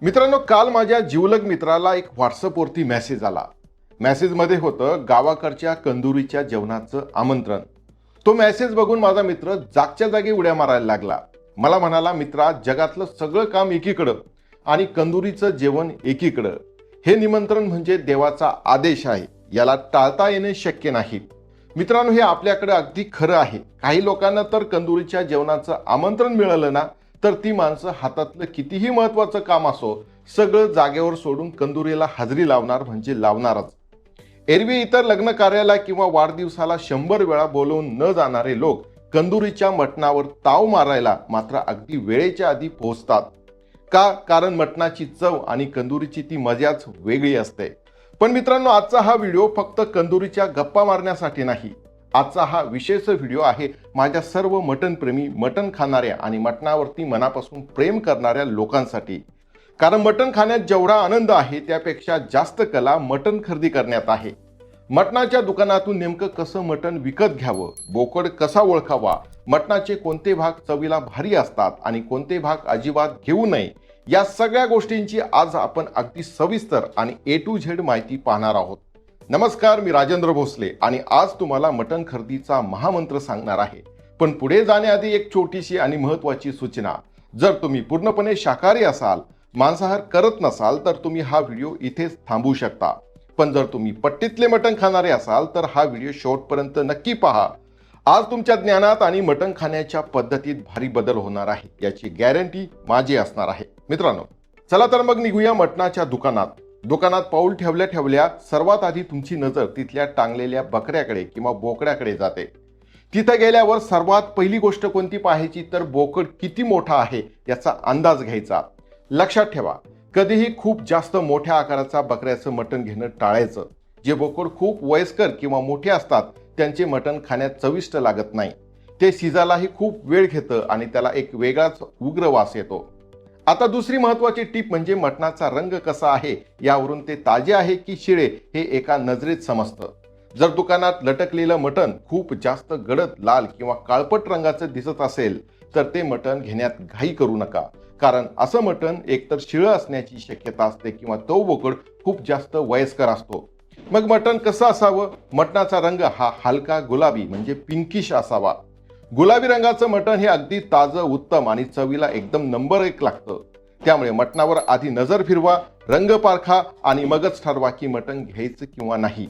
मित्रांनो, काल माझ्या जिवलग मित्राला एक व्हॉट्सअपवरती मेसेज आला. मेसेजमध्ये होतं गावाकडच्या कंदुरीच्या जेवणाचं आमंत्रण. तो मेसेज बघून माझा मित्र जागच्या जागी उड्या मारायला लागला. मला म्हणाला, मित्रा, जगातलं सगळं काम एकीकडं आणि कंदुरीचं जेवण एकीकडं. हे निमंत्रण म्हणजे देवाचा आदेश आहे, याला टाळता येणे शक्य नाही. मित्रांनो, हे आपल्याकडे अगदी खरं आहे. काही लोकांना तर कंदुरीच्या जेवणाचं आमंत्रण मिळालं ना, तर ती माणसं हातातलं कितीही महत्वाचं काम असो सगळं जागेवर सोडून कंदुरीला हजेरी लावणार म्हणजे लावणारच. एरवी इतर लग्न कार्याला किंवा वाढदिवसाला 100 वेळा बोलवून न जाणारे लोक कंदुरीच्या मटणावर ताव मारायला मात्र अगदी वेळेच्या आधी पोहोचतात. का? कारण मटणाची चव आणि कंदुरीची ती मजाच वेगळी असते. पण मित्रांनो, आजचा हा व्हिडिओ फक्त कंदुरीच्या गप्पा मारण्यासाठी नाही. आजचा हा विशेष व्हिडिओ आहे माझ्या सर्व मटण प्रेमी, मटण खाणाऱ्या आणि मटणावरती मनापासून प्रेम करणाऱ्या लोकांसाठी. कारण मटण खाण्यात जेवढा आनंद आहे त्यापेक्षा जास्त कला मटण खरेदी करण्यात आहे. मटणाच्या दुकानातून नेमकं कसं मटण विकत घ्यावं, बोकड कसा ओळखावा, मटणाचे कोणते भाग चवीला भारी असतात आणि कोणते भाग अजिबात घेऊ नये, या सगळ्या गोष्टींची आज आपण अगदी सविस्तर आणि A to Z माहिती पाहणार आहोत. नमस्कार, मी राजेंद्र भोसले आणि आज तुम्हाला मटण खरेदीचा महामंत्र सांगणार आहे. पण पुढे जाण्याआधी एक छोटीशी आणि महत्त्वाची सूचना. जर तुम्ही पूर्णपणे शाकाहारी असाल, मांसाहार करत नसाल, तर तुम्ही हा व्हिडिओ इथेच थांबवू शकता. पण जर तुम्ही पट्टीतले मटण खाणारे असाल तर हा व्हिडिओ शेवटपर्यंत नक्की पहा. आज तुमच्या ज्ञानात आणि मटण खाण्याच्या पद्धतीत भारी बदल होणार आहे, याची गॅरंटी माझी असणार आहे. मित्रांनो, चला तर मग निघूया मटणाच्या दुकानात. दुकानात पाऊल ठेवल्या ठेवल्या सर्वात आधी तुमची नजर तिथल्या टांगलेल्या बकऱ्याकडे किंवा बोकड्याकडे जाते. तिथे गेल्यावर सर्वात पहिली गोष्ट कोणती पाहायची, तर बोकड किती मोठा आहे याचा अंदाज घ्यायचा. लक्षात ठेवा, कधीही खूप जास्त मोठ्या आकाराचा बकऱ्याचं मटण घेणं टाळायचं. जे बोकड खूप वयस्कर किंवा मोठे असतात त्यांचे मटण खाण्यात चविष्ट लागत नाही. ते शिजायलाही खूप वेळ घेतं आणि त्याला एक वेगळाच उग्र वास येतो. आता दुसरी महत्वाची टीप म्हणजे मटणाचा रंग कसा आहे यावरून ते ताजे आहे की शिळे हे एका नजरेत समजतं. जर दुकानात लटकलेलं मटण खूप जास्त गडद लाल किंवा काळपट रंगाचं दिसत असेल तर ते मटण घेण्यात घाई करू नका. कारण असं मटण एकतर शिळं असण्याची शक्यता असते किंवा तो बोकड खूप जास्त वयस्कर असतो. मग मटण कसं असावं? मटणाचा रंग हा हलका गुलाबी म्हणजे पिंकिश असावा. गुलाबी रंगाचं मटण हे अगदी ताजं, उत्तम आणि चवीला एकदम नंबर 1 लागतं. त्यामुळे मटणावर आधी नजर फिरवा, रंग पारखा आणि मगच ठरवा की मटण घ्यायचं किंवा नाही.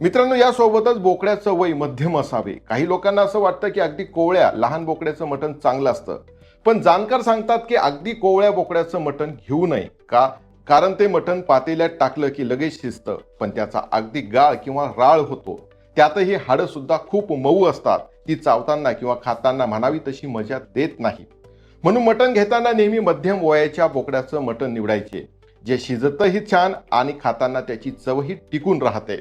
मित्रांनो, यासोबतच बोकड्याचं वय मध्यम असावे. काही लोकांना असं वाटतं की अगदी कोवळ्या लहान बोकड्याचं मटण चांगलं असतं. पण जाणकार सांगतात की अगदी कोवळ्या बोकड्याचं मटण घेऊ नये. का? कारण ते मटण पातेल्यात टाकलं की लगेच शिजतं, पण त्याचा अगदी गाळ किंवा राळ होतो. त्यातही हाडं सुद्धा खूप मऊ असतात. ती चावताना किंवा खाताना म्हणावी तशी मजा देत नाही. म्हणून मटण घेताना नेहमी मध्यम वयाच्या बोकड्याचं मटण निवडायचे, जे शिजतही छान आणि खाताना त्याची चवही टिकून राहते.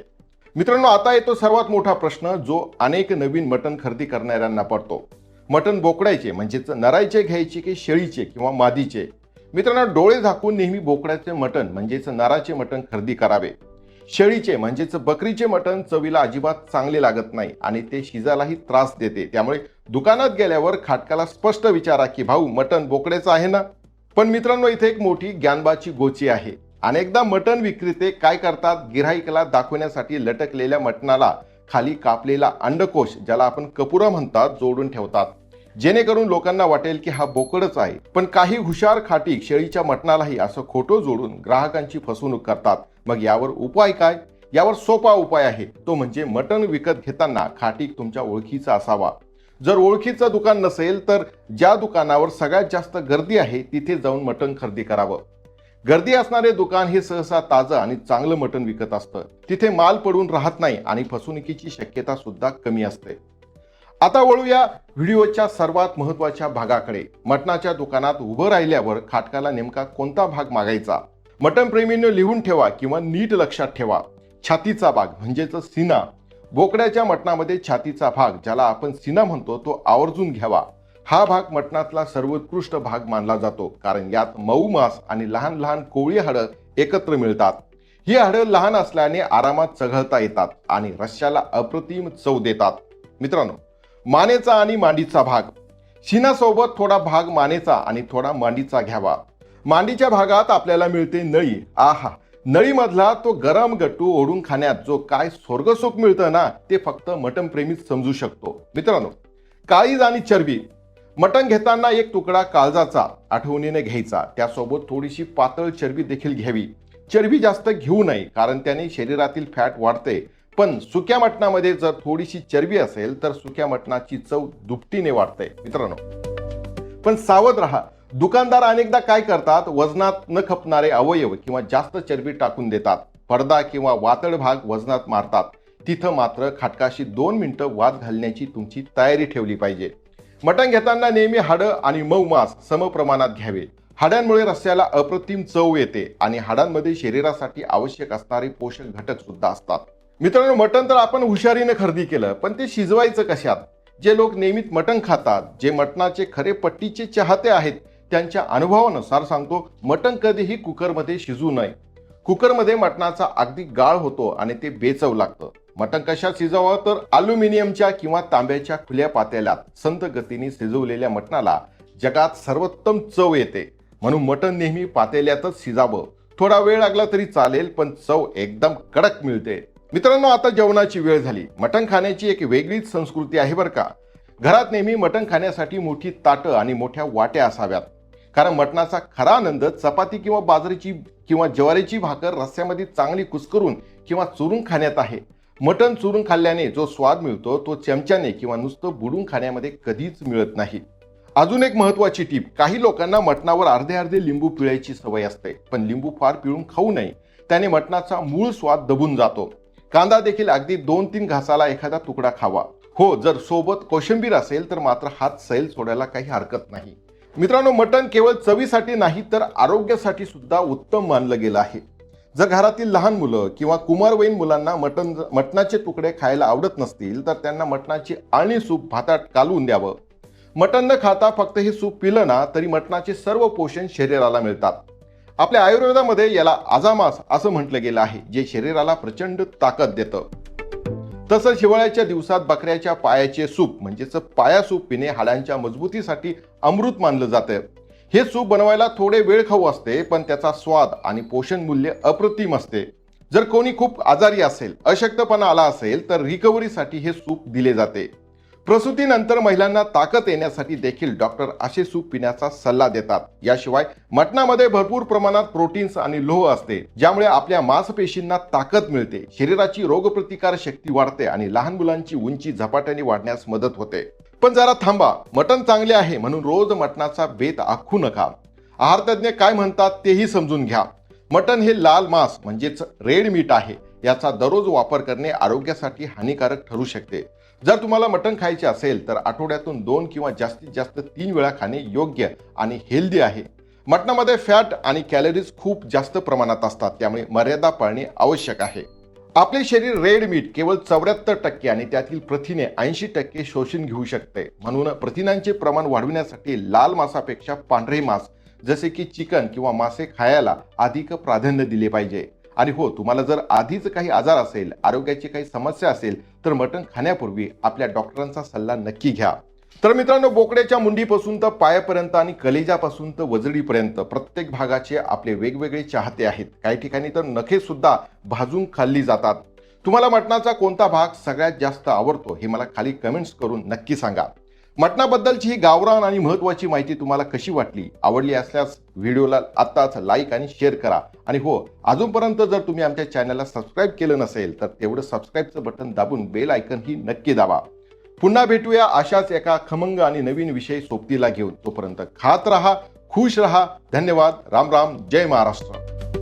मित्रांनो, आता येतो सर्वात मोठा प्रश्न जो अनेक नवीन मटण खरेदी करणाऱ्यांना पडतो. मटण बोकडायचे म्हणजेच नराचे घ्यायचे की शेळीचे किंवा मादीचे? मित्रांनो, डोळे झाकून नेहमी बोकड्याचे मटण म्हणजेच नराचे मटण खरेदी करावे. शेळीचे म्हणजेच बकरीचे मटण चवीला अजिबात चांगले लागत नाही आणि ते शिजायलाही त्रास देते. त्यामुळे दुकानात गेल्यावर खाटकाला स्पष्ट विचारा की भाऊ, मटण बोकड्याचं आहे ना? पण मित्रांनो, इथे एक मोठी ज्ञानबाची गोची आहे. अनेकदा मटण विक्रेते काय करतात, गिऱ्हाईकाला दाखवण्यासाठी लटकलेल्या मटणाला खाली कापलेला अंडकोश, ज्याला आपण कपुरा म्हणतात, जोडून ठेवतात, जेणेकरून लोकांना वाटेल की हा बोकडच आहे. पण काही हुशार खाटीक शेळीच्या मटणालाही असं खोटं जोडून ग्राहकांची फसवणूक करतात. मग यावर उपाय काय? यावर सोपा उपाय आहे, तो म्हणजे मटण विकत घेताना खाटीक तुमच्या ओळखीचा असावा. जर ओळखीचं दुकान नसेल तर ज्या दुकानावर सगळ्यात जास्त गर्दी आहे तिथे जाऊन मटण खरेदी करावं. गर्दी असणारे दुकान हे सहसा ताजं आणि चांगलं मटण विकत असतं. तिथे माल पडून राहत नाही आणि फसवणुकीची शक्यता सुद्धा कमी असते. आता वळूया व्हिडिओच्या सर्वात महत्त्वाच्या भागाकडे. मटणाच्या दुकानात उभं राहिल्यावर खाटकाला नेमका कोणता भाग मागायचा? मटण प्रेमींनो, लिहून ठेवा किंवा नीट लक्षात ठेवा. छातीचा भाग म्हणजेच सीना. बोकड्याच्या मटणामध्ये छातीचा भाग, ज्याला आपण सीना म्हणतो, तो आवर्जून घ्यावा. हा भाग मटणातला सर्वोत्कृष्ट भाग मानला जातो, कारण यात मऊ मांस आणि लहान लहान कोवळी हाडं एकत्र मिळतात. ही हाडं लहान असल्याने आरामात चघळता येतात आणि रश्श्याला अप्रतिम चव देतात. मित्रांनो, मानेचा आणि मांडीचा भाग. शिनासोबत थोडा भाग मानेचा आणि थोडा मांडीचा घ्यावा. मांडीच्या भागात आपल्याला मिळते नळी. आहा, नळीमधला तो गरम गट्टू ओढून खाण्यात जो काय स्वर्गसुख मिळतं ना, ते फक्त मटण प्रेमीच समजू शकतो. मित्रांनो, काळीज आणि चरबी. मटण घेताना एक तुकडा काळजाचा आठवणीने घ्यायचा, त्यासोबत थोडीशी पातळ चरबी देखील घ्यावी. चरबी जास्त घेऊ नये, कारण त्याने शरीरातील फॅट वाढते. पण सुक्या मटणामध्ये जर थोडीशी चरबी असेल तर सुक्या मटणाची चव दुपटीने वाढते. मित्रांनो, पण सावध राहा. दुकानदार अनेकदा काय करतात, वजनात न खपणारे अवयव किंवा जास्त चरबी टाकून देतात. पडदा किंवा वातळ भाग वजनात मारतात. तिथं मात्र खाटकाशी 2 मिनिटं वाद घालण्याची तुमची तयारी ठेवली पाहिजे. मटण घेताना नेहमी हाडं आणि मऊ मांस समप्रमाणात घ्यावे. हाडांमुळे रस्स्याला अप्रतिम चव येते आणि हाडांमध्ये शरीरासाठी आवश्यक असणारे पोषक घटक सुद्धा असतात. मित्रांनो, मटण तर आपण हुशारीने खरेदी केलं, पण ते शिजवायचं कशात? जे लोक नियमित मटण खातात, जे मटणाचे खरे पट्टीचे चाहते आहेत, त्यांच्या अनुभवानुसार सांगतो, मटण कधीही कुकरमध्ये शिजू नये. कुकरमध्ये मटणाचा अगदी गाळ होतो आणि ते बेचव लागतं. मटण कशात शिजवावं तर अल्युमिनियमच्या किंवा तांब्याच्या खुल्या पातेल्यात. संत गतीने शिजवलेल्या मटणाला जगात सर्वोत्तम चव येते. म्हणून मटण नेहमी पातेल्यातच शिजावं. थोडा वेळ लागला तरी चालेल, पण चव एकदम कडक मिळते. मित्रांनो, आता जेवणाची वेळ झाली. मटण खाण्याची एक वेगळीच संस्कृती आहे बरं का. घरात नेहमी मटण खाण्यासाठी मोठी ताटं आणि मोठ्या वाट्या असाव्यात. कारण मटणाचा खरा आनंद चपाती किंवा बाजरीची किंवा ज्वारीची भाकर रस्स्यामध्ये चांगली कुस्करून किंवा चुरून खाण्यात आहे. मटण चुरून खाल्ल्याने जो स्वाद मिळतो तो चमच्याने किंवा नुसतं बुडून खाण्यामध्ये कधीच मिळत नाही. अजून एक महत्वाची टीप. काही लोकांना मटणावर अर्धे अर्धे लिंबू पिळायची सवय असते, पण लिंबू फार पिळून खाऊ नये. त्याने मटणाचा मूळ स्वाद दबून जातो. कांदा देखील अगदी 2-3 घासाला एखादा तुकडा खावा. हो, जर सोबत कोशिंबीर असेल तर मात्र हात सैल सोडायला काही हरकत नाही. मित्रांनो, मटण केवळ चवीसाठी नाही तर आरोग्यासाठी सुद्धा उत्तम मानलं गेलं आहे. जर घरातील लहान मुलं किंवा कुमारवयीन मुलांना मटणाचे तुकडे खायला आवडत नसतील तर त्यांना मटणाची आळणी सूप भातात कालवून द्यावं. मटण न खाता फक्त हे सूप पिलं ना तरी मटणाचे सर्व पोषण शरीराला मिळतात. आपल्या आयुर्वेदामध्ये याला आजामास असं म्हटलं गेलं आहे, जे शरीराला प्रचंड ताकद देतं. तसंच हिवाळ्याच्या दिवसात बकऱ्याच्या पायाचे सूप म्हणजेच पाया सूप पिणे हाडांच्या मजबूतीसाठी अमृत मानलं जातं. हे सूप बनवायला थोडे वेळ खाऊ असते, पण त्याचा स्वाद आणि पोषण मूल्य अप्रतिम असते. जर कोणी खूप आजारी असेल, अशक्तपणा आला असेल तर रिकव्हरीसाठी हे सूप दिले जाते. प्रसूतीनंतर महिलांना ताकद येण्यासाठी देखील डॉक्टर असे सूप पिण्याचा सल्ला देतात. याशिवाय मटणामध्ये भरपूर प्रमाणात प्रोटीन्स आणि लोह असते, ज्यामुळे आपल्या मांसपेशींना ताकद मिळते, शरीराची रोगप्रतिकार शक्ती वाढते आणि लहान मुलांची उंची झपाट्याने वाढण्यास मदत होते. पण जरा थांबा, मटण चांगले आहे म्हणून रोज मटणाचा बेत आखू नका. आहारतज्ञ काय म्हणतात तेही समजून घ्या. मटण हे लाल मांस म्हणजेच रेड मीट आहे. याचा दररोज वापर करणे आरोग्यासाठी हानिकारक ठरू शकते. जर तुम्हाला मटण खायचे असेल तर आठवड्यातून 2 किंवा जास्तीत जास्त 3 वेळा खाणे योग्य आणि हेल्दी आहे. मटणामध्ये फॅट आणि कॅलरीज खूप जास्त प्रमाणात असतात, त्यामुळे मर्यादा पाळणे आवश्यक आहे. आपले शरीर रेड मीट केवळ 74% आणि त्यातील प्रथिने 80% शोषून घेऊ शकते. म्हणून प्रथिनांचे प्रमाण वाढविण्यासाठी लाल मांसापेक्षा पांढरे मांस जसे की चिकन किंवा मासे खायला अधिक प्राधान्य दिले पाहिजे. आणि हो, तुम्हाला जर आधीच काही आजार असेल, आरोग्याची काही समस्या असेल तर मटण खाण्यापूर्वी आपल्या डॉक्टरांचा सल्ला नक्की घ्या. तर मित्रांनो, बोकड्याच्या मुंडीपासून तर पायापर्यंत आणि कलेजापासून तर वजडीपर्यंत प्रत्येक भागाचे आपले वेगवेगळे चाहते आहेत. काही ठिकाणी तर नखे सुद्धा भाजून खाल्ली जातात. तुम्हाला मटणाचा कोणता भाग सगळ्यात जास्त आवडतो हे मला खाली कमेंट्स करून नक्की सांगा. मटणाबद्दलची ही गावरान आणि महत्त्वाची माहिती तुम्हाला कशी वाटली? आवडली असल्यास व्हिडिओला आत्ताच लाईक आणि शेअर करा. आणि हो, अजूनपर्यंत जर तुम्ही आमच्या चॅनलला सबस्क्राईब केलं नसेल तर तेवढं सबस्क्राईबचं बटन दाबून बेल आयकन ही नक्की दाबा. पुन्हा भेटूया अशाच एका खमंग आणि नवीन विषय सोबतीला घेऊन. तोपर्यंत खात रहा, खुश रहा. धन्यवाद. राम राम. जय महाराष्ट्र.